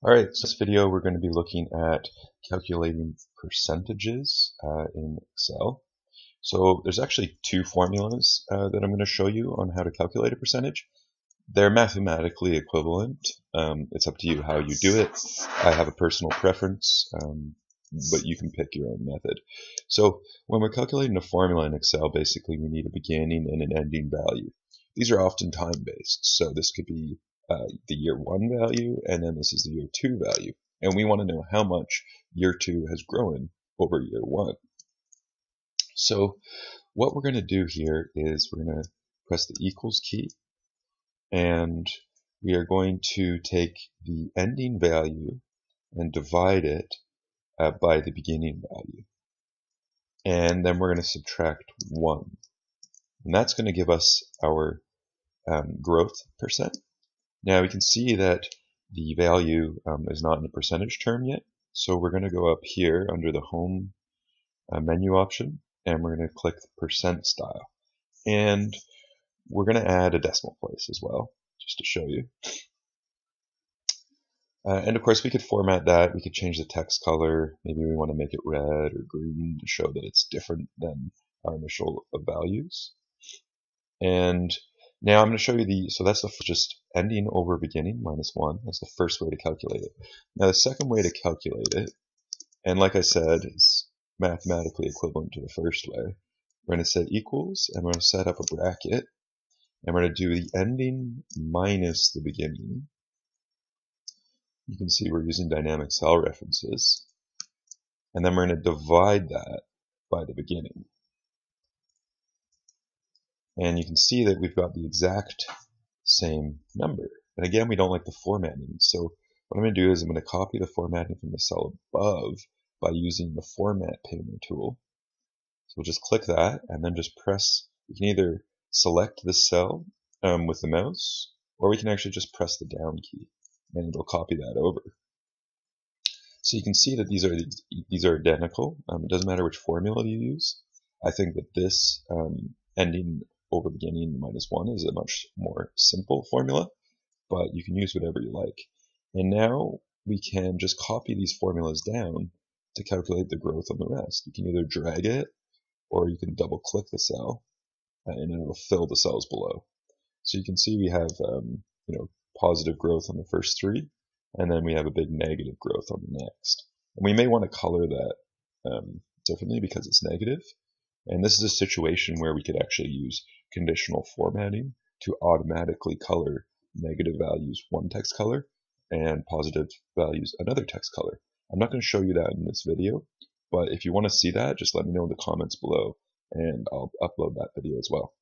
Alright, so this video we're going to be looking at calculating percentages in Excel. So there's actually two formulas that I'm going to show you on how to calculate a percentage. They're mathematically equivalent. It's up to you how you do it. I have a personal preference, but you can pick your own method. So when we're calculating a formula in Excel, basically we need a beginning and an ending value. These are often time-based, so this could be the year 1 value, and then this is the year 2 value. And we want to know how much year 2 has grown over year 1. So what we're going to do here is we're going to press the equals key, and we are going to take the ending value and divide it by the beginning value. And then we're going to subtract 1. And that's going to give us our growth percent. Now we can see that the value is not in a percentage term yet, so we're going to go up here under the home menu option, and we're going to click percent style. And we're going to add a decimal place as well, just to show you. And of course we could format that, we could change the text color, maybe we want to make it red or green to show that it's different than our initial values. And now I'm going to show you so that's just ending over beginning minus 1. That's the first way to calculate it. Now the second way to calculate it, and like I said, it's mathematically equivalent to the first way. We're going to set equals, and we're going to set up a bracket, and we're going to do the ending minus the beginning. You can see we're using dynamic cell references. And then we're going to divide that by the beginning. And you can see that we've got the exact same number. And again, we don't like the formatting. So what I'm going to do is I'm going to copy the formatting from the cell above by using the Format Painter tool. So we'll just click that and then just press. We can either select this cell with the mouse, or we can actually just press the down key and it'll copy that over. So you can see that these are identical. It doesn't matter which formula you use. I think that this ending over beginning minus 1 is a much more simple formula, but you can use whatever you like. And now we can just copy these formulas down to calculate the growth on the rest. You can either drag it, or you can double click the cell, and it'll fill the cells below. So you can see we have positive growth on the first 3, and then we have a big negative growth on the next. And we may want to color that differently because it's negative. And this is a situation where we could actually use conditional formatting to automatically color negative values one text color and positive values another text color. I'm not going to show you that in this video, but if you want to see that, just let me know in the comments below and I'll upload that video as well.